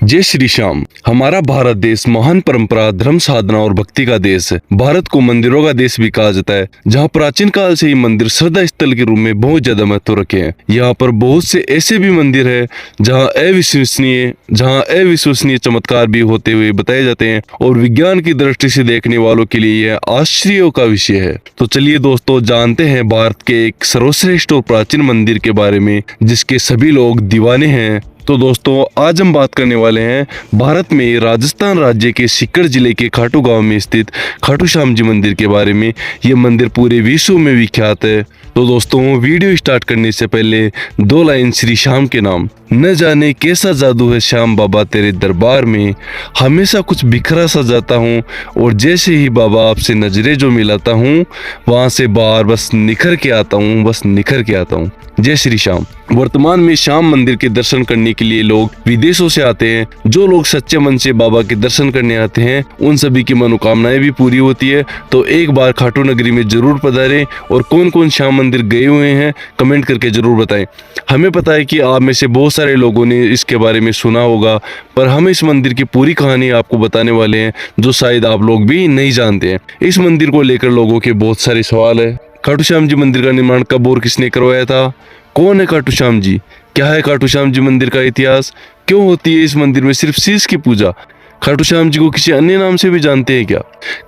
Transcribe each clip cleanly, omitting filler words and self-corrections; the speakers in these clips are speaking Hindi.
जय श्री श्याम। हमारा भारत देश महान परंपरा, धर्म साधना और भक्ति का देश है। भारत को मंदिरों का देश भी कहा जाता है, जहाँ प्राचीन काल से ही मंदिर श्रद्धा स्थल के रूप में बहुत ज्यादा महत्व रखे हैं। यहाँ पर बहुत से ऐसे भी मंदिर है जहाँ अविश्वसनीय चमत्कार भी होते हुए बताए जाते हैं और विज्ञान की दृष्टि से देखने वालों के लिए यह आश्चर्य का विषय है। तो चलिए दोस्तों, जानते हैं भारत के एक सर्वश्रेष्ठ और प्राचीन मंदिर के बारे में जिसके सभी लोग दीवाने हैं। तो दोस्तों, आज हम बात करने वाले हैं भारत में राजस्थान राज्य के सीकर जिले के खाटू गांव में स्थित खाटू श्याम जी मंदिर के बारे में। ये मंदिर पूरे विश्व में विख्यात है। तो दोस्तों, वीडियो स्टार्ट करने से पहले 2 लाइन श्री श्याम के नाम। न जाने कैसा जादू है श्याम बाबा तेरे दरबार में, हमेशा कुछ बिखरा सा जाता हूँ और जैसे ही बाबा आपसे नजरें जो मिलाता हूँ वहाँ से बाहर बस निखर के आता हूँ। जय श्री श्याम। वर्तमान में श्याम मंदिर के दर्शन करने के लिए लोग विदेशों से आते हैं। जो लोग सच्चे मन से बाबा के दर्शन करने आते हैं उन सभी की मनोकामनाएं भी पूरी होती है। तो एक बार खाटू नगरी में जरूर पधारें। और कौन कौन श्याम मंदिर गए हुए हैं कमेंट करके जरूर बताएं। हमें पता है कि आप में से बहुत सारे लोगों ने इसके बारे में सुना होगा, पर हम इस मंदिर की पूरी कहानी आपको बताने वाले हैं जो शायद आप लोग भी नहीं जानते हैं। इस मंदिर को लेकर लोगों के बहुत सारे सवाल है। खाटू श्याम जी मंदिर का निर्माण कब और किसने करवाया था? कौन है खाटू श्याम जी? क्या है खाटू श्याम जी मंदिर का इतिहास? क्यों होती है इस मंदिर में सिर्फ शीश की पूजा? खाटू श्याम जी को किसी अन्य नाम से भी जानते हैं क्या?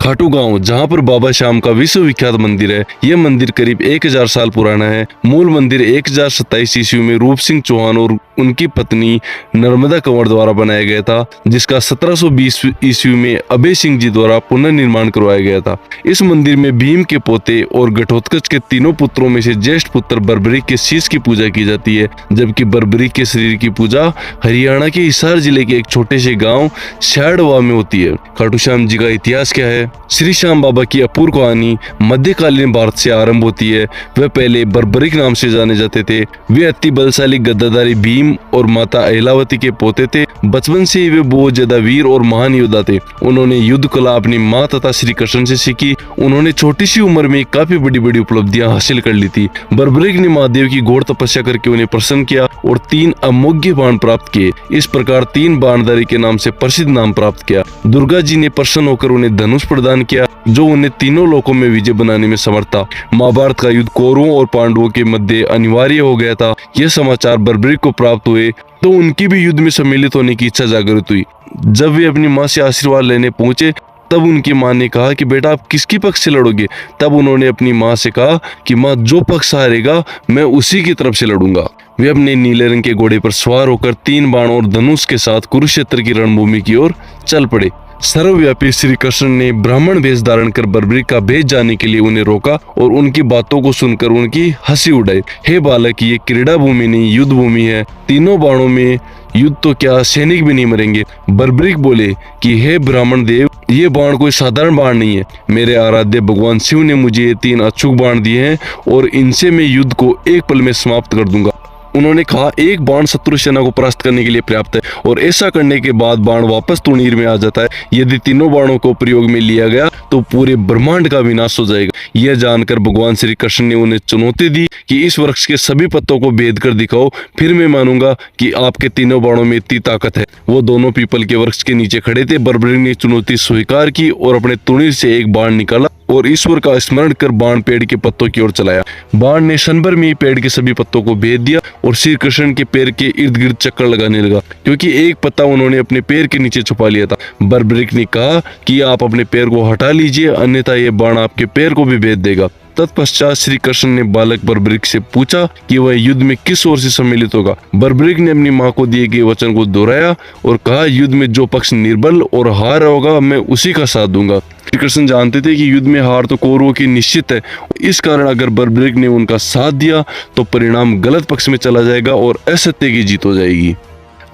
खाटू गांव, जहां पर बाबा श्याम का विश्वविख्यात मंदिर है, यह मंदिर करीब 1000 साल पुराना है। मूल मंदिर 1027 ईस्वी में रूप सिंह चौहान और उनकी पत्नी नर्मदा कंवर द्वारा बनाया गया था, जिसका 1720 ईस्वी में अभय सिंह जी द्वारा पुनर्निर्माण करवाया गया था। इस मंदिर में भीम के पोते और घटोत्कच के तीनों पुत्रों में से ज्येष्ठ पुत्र बर्बरीक के शीश की पूजा की जाती है, जबकि बर्बरीक के शरीर की पूजा हरियाणा के हिसार जिले के एक छोटे से गाँव शाडवा में होती है। खाटू श्याम जी का इतिहास क्या है? श्री श्याम बाबा की अपूर्व कहानी मध्यकालीन भारत से आरंभ होती है। वह पहले बर्बरीक नाम से जाने जाते थे। वे अति बलशाली गद्दाधारी भीम और माता अहिलावती के पोते थे। बचपन से ही वे बहुत ज्यादा वीर और महान योद्धा थे। उन्होंने युद्ध कला अपनी माँ तथा श्री कृष्ण से सीखी। उन्होंने छोटी सी उम्र में काफी बड़ी बड़ी उपलब्धियां हासिल कर ली थी। बर्बरीक ने महादेव की घोर तपस्या करके उन्हें प्रसन्न किया और 3 अमोघ्य बाण प्राप्त किए। इस प्रकार 3 बाणधारी के नाम से प्रसिद्ध नाम प्राप्त किया। दुर्गा जी ने प्रसन्न होकर उन्हें धनुष प्रदान किया, जो उन्हें तीनों लोकों में विजय बनाने में समर्थ था। महाभारत का युद्ध कौरवों और पांडवों के मध्य अनिवार्य हो गया था। यह समाचार बर्बरीक को प्राप्त हुए तो उनकी भी युद्ध में सम्मिलित होने की इच्छा जागृत हुई। जब वे अपनी माँ से आशीर्वाद लेने पहुंचे तब उनकी माँ ने कहा कि बेटा आप किसकी पक्ष से लड़ोगे? तब उन्होंने अपनी माँ से कहा कि माँ, जो पक्ष हारेगा मैं उसी की तरफ से लड़ूंगा। वे अपने नीले रंग के घोड़े पर सवार होकर 3 बाण और धनुष के साथ कुरुक्षेत्र की रणभूमि की ओर चल पड़े। सर्वव्यापी श्री कृष्ण ने ब्राह्मण वेश धारण कर बर्बरीक का भेष जाने के लिए उन्हें रोका और उनकी बातों को सुनकर उनकी हंसी उड़ाई। हे बालक, ये क्रीड़ा भूमि नहीं युद्ध भूमि है। तीनों बाणों में युद्ध तो क्या, सैनिक भी नहीं मरेंगे। बर्बरीक बोले कि हे ब्राह्मण देव, ये बाण कोई साधारण बाण नहीं है। मेरे आराध्य भगवान शिव ने मुझे ये 3 अचूक बाण दिए हैं और इनसे मैं युद्ध को एक पल में समाप्त कर दूंगा। उन्होंने कहा, एक बाण शत्रु सेना को परास्त करने के लिए पर्याप्त है और ऐसा करने के बाद बाण वापस तुणीर में आ जाता है। यदि तीनों बाणों को प्रयोग में लिया गया तो पूरे ब्रह्मांड का विनाश हो जाएगा। यह जानकर भगवान श्री कृष्ण ने उन्हें चुनौती दी कि इस वृक्ष के सभी पत्तों को भेद कर दिखाओ, फिर मैं मानूंगा कि आपके तीनों बाणों में इतनी ताकत है। वो दोनों पीपल के वृक्ष के नीचे खड़े थे। बर्बरीक ने चुनौती स्वीकार की और अपने तुणीर से एक बाण निकाला और ईश्वर का स्मरण कर बाण पेड़ के पत्तों की ओर चलाया। बाण ने क्षण भर में ही पेड़ के सभी पत्तों को भेद दिया और श्री कृष्ण के पैर के इर्द गिर्द चक्कर लगाने लगा, क्योंकि एक पत्ता उन्होंने अपने पैर के नीचे छुपा लिया था। बर्बरीक ने कहा कि आप अपने पैर को हटा लीजिए, अन्यथा ये बाण आपके पैर को भी भेद देगा। तत्पश्चात श्री कृष्ण ने बालक बर्बरीक से पूछा कि वह युद्ध में किस ओर से सम्मिलित होगा। बर्बरीक ने अपनी माँ को दिए गए वचन को दोहराया और कहा, युद्ध में जो पक्ष निर्बल और हार होगा मैं उसी का साथ दूंगा। श्री कृष्ण जानते थे कि युद्ध में हार तो कौरवों की निश्चित है। इस कारण अगर बर्बरीक ने उनका साथ दिया तो परिणाम गलत पक्ष में चला जाएगा और असत्य की जीत हो जाएगी।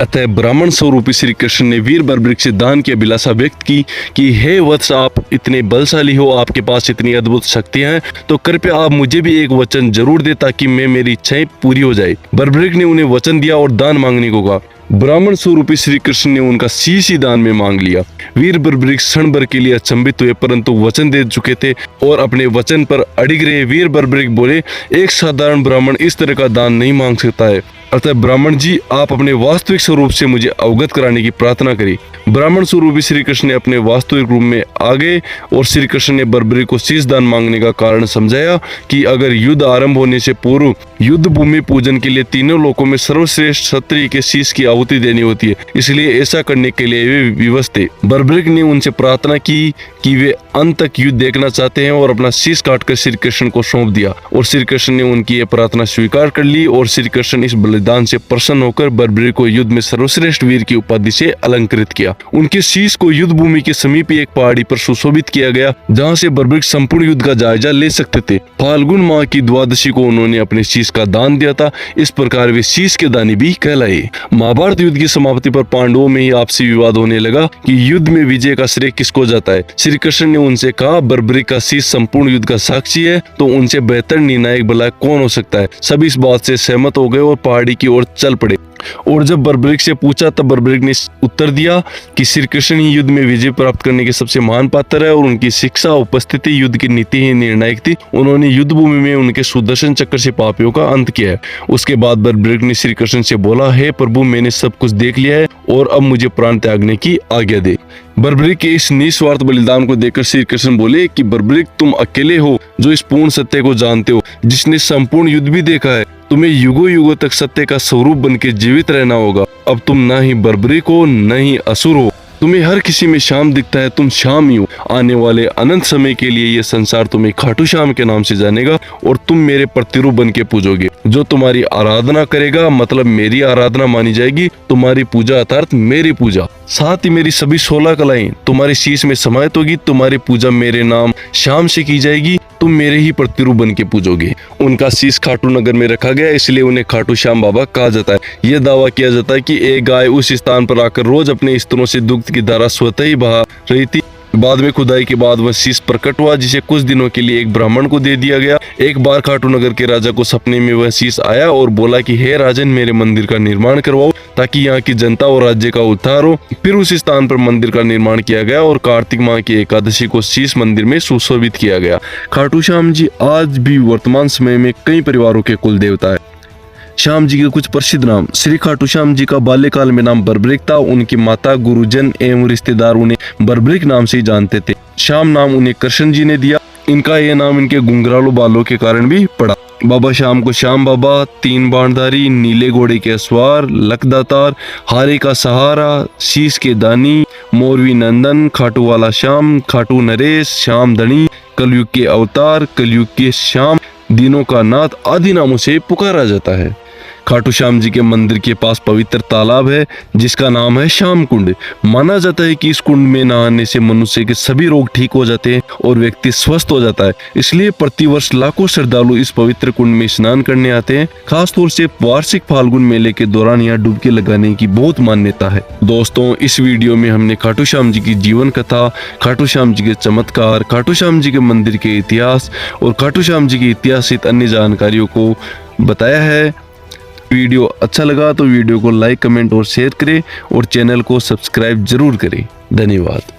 अतः ब्राह्मण स्वरूपी श्री कृष्ण ने वीर बर्बरीक से दान की अभिलाषा व्यक्त की कि हे वत्स, आप इतने बलशाली हो, आपके पास इतनी अद्भुत शक्तियां हैं, तो कृपया आप मुझे भी एक वचन जरूर दे ताकि मेरी इच्छाएं पूरी हो जाए। बर्बरीक ने उन्हें वचन दिया और दान मांगने को कहा। ब्राह्मण स्वरूपी श्री कृष्ण ने उनका शीश ही दान में मांग लिया। वीर बर्बरीक क्षण भर के लिए अचंभित हुए, परंतु वचन दे चुके थे और अपने वचन पर अड़िग रहे। वीर बर्बरीक बोले, एक साधारण ब्राह्मण इस तरह का दान नहीं मांग सकता है। अतः ब्राह्मण जी, आप अपने वास्तविक स्वरूप से मुझे अवगत कराने की प्रार्थना करी। ब्राह्मण स्वरूपी श्री कृष्ण ने अपने वास्तविक रूप में आ गए और श्री कृष्ण ने बर्बरी को शीश दान मांगने का कारण समझाया कि अगर युद्ध आरंभ होने से पूर्व युद्ध भूमि पूजन के लिए तीनों लोकों में सर्वश्रेष्ठ क्षत्रिय के शीश की आहुति देनी होती है, इसलिए ऐसा करने के लिए वे विवश थे। बर्बरिक ने उनसे प्रार्थना की कि वे अंत तक युद्ध देखना चाहते हैं और अपना शीश काटकर श्री कृष्ण को सौंप दिया और श्री कृष्ण ने उनकी यह प्रार्थना स्वीकार कर ली और श्री कृष्ण इस बलिदान से प्रसन्न होकर बर्बरिक को युद्ध में सर्वश्रेष्ठ वीर की उपाधि से अलंकृत किया। उनके शीश को युद्ध भूमि के समीप एक पहाड़ी पर सुशोभित किया गया जहाँ से बर्बरिक संपूर्ण युद्ध का जायजा ले सकते थे। फाल्गुन माह की द्वादशी को उन्होंने अपने शीश का दान दिया था, इस प्रकार वे शीश के दानी भी कहलाए। महाभारत युद्ध की समाप्ति पर पांडवों में ही आपसी विवाद होने लगा कि युद्ध में विजय का श्रेय किसको जाता है। श्री कृष्ण ने उनसे कहा, बर्बरिक का शीश संपूर्ण युद्ध का साक्षी है, तो उनसे बेहतर निर्णायक भला कौन हो सकता है। सब इस बात से सहमत हो गए और पहाड़ी की ओर चल पड़े। और जब बर्बरिक से पूछा तब बर्बरिक ने उत्तर दिया कि श्री कृष्ण ही युद्ध में विजय प्राप्त करने के सबसे महान पात्र है और उनकी शिक्षा उपस्थिति युद्ध की नीति ही निर्णायक थी। उन्होंने युद्ध भूमि में उनके सुदर्शन चक्र से पापियों का अंत किया है। उसके बाद बर्बरिक ने श्री कृष्ण से बोला, हे प्रभु, मैंने सब कुछ देख लिया है और अब मुझे प्राण त्यागने की आज्ञा दे। बर्बरिक के इस निस्वार्थ बलिदान को देखकर श्री कृष्ण बोले कि बर्बरिक, तुम अकेले हो जो इस पूर्ण सत्य को जानते हो, जिसने संपूर्ण युद्ध भी देखा है। तुम्हें युगों युगों तक सत्य का स्वरूप बन के जीवित रहना होगा। अब तुम न ही बर्बरिक हो न ही असुर हो, तुम्हें हर किसी में श्याम दिखता है, तुम श्याम ही हो। आने वाले अनंत समय के लिए यह संसार तुम्हें खाटू श्याम के नाम से जानेगा और तुम मेरे प्रतिरूप बन के पूजोगे। जो तुम्हारी आराधना करेगा मतलब मेरी आराधना मानी जाएगी, तुम्हारी पूजा अर्थात मेरी पूजा। साथ ही मेरी सभी 16 कलाएं तुम्हारे शीश में समाहित होगी। तुम्हारी पूजा मेरे नाम श्याम से की जाएगी, तुम मेरे ही प्रतिरूप बन के पूजोगे। उनका शीश खाटू नगर में रखा गया, इसलिए उन्हें खाटू श्याम बाबा कहा जाता है। यह दावा किया जाता है कि एक गाय उस स्थान पर आकर रोज अपने स्तनों से दुग्ध की धारा स्वतः ही बहा रही थी। बाद में खुदाई के बाद वह शीश प्रकट हुआ, जिसे कुछ दिनों के लिए एक ब्राह्मण को दे दिया गया। एक बार खाटू नगर के राजा को सपने में वह शीश आया और बोला कि हे राजन, मेरे मंदिर का निर्माण करवाओ ताकि यहाँ की जनता और राज्य का उद्धार हो। फिर उस स्थान पर मंदिर का निर्माण किया गया और कार्तिक माह की एकादशी को शीश मंदिर में सुशोभित किया गया। खाटू श्याम जी आज भी वर्तमान समय में कई परिवारों के कुल देवता है। श्याम जी के कुछ प्रसिद्ध नाम। श्री खाटू श्याम जी का बाल्यकाल में नाम बर्बरिक था। उनकी माता, गुरुजन एवं रिश्तेदार उन्हें बर्बरिक नाम से ही जानते थे। श्याम नाम उन्हें कृष्ण जी ने दिया। इनका यह नाम इनके गुंगरालू बालों के कारण भी पड़ा। बाबा श्याम को श्याम बाबा, 3 बाणधारी, नीले घोड़े के सवार, लखदातार, हारे का सहारा, शीश के दानी, मोरवी नंदन, खाटू वाला श्याम, खाटू नरेश, श्याम धनी, कलयुग के अवतार, कलयुग के श्याम, दिनों का नाथ आदि नामों से पुकारा जाता है। खाटू श्याम जी के मंदिर के पास पवित्र तालाब है जिसका नाम है श्याम कुंड। माना जाता है कि इस कुंड में नहाने से मनुष्य के सभी रोग ठीक हो जाते हैं और व्यक्ति स्वस्थ हो जाता है। इसलिए प्रतिवर्ष लाखों श्रद्धालु इस पवित्र कुंड में स्नान करने आते हैं। खासतौर से वार्षिक फाल्गुन मेले के दौरान यहाँ डुबकी लगाने की बहुत मान्यता है। दोस्तों, इस वीडियो में हमने खाटू श्याम जी की जीवन कथा, खाटू श्याम जी के चमत्कार, खाटू श्याम जी के मंदिर के इतिहास और खाटू श्याम जी के इतिहास सहित अन्य जानकारियों को बताया है। वीडियो अच्छा लगा तो वीडियो को लाइक, कमेंट और शेयर करें और चैनल को सब्सक्राइब जरूर करें। धन्यवाद।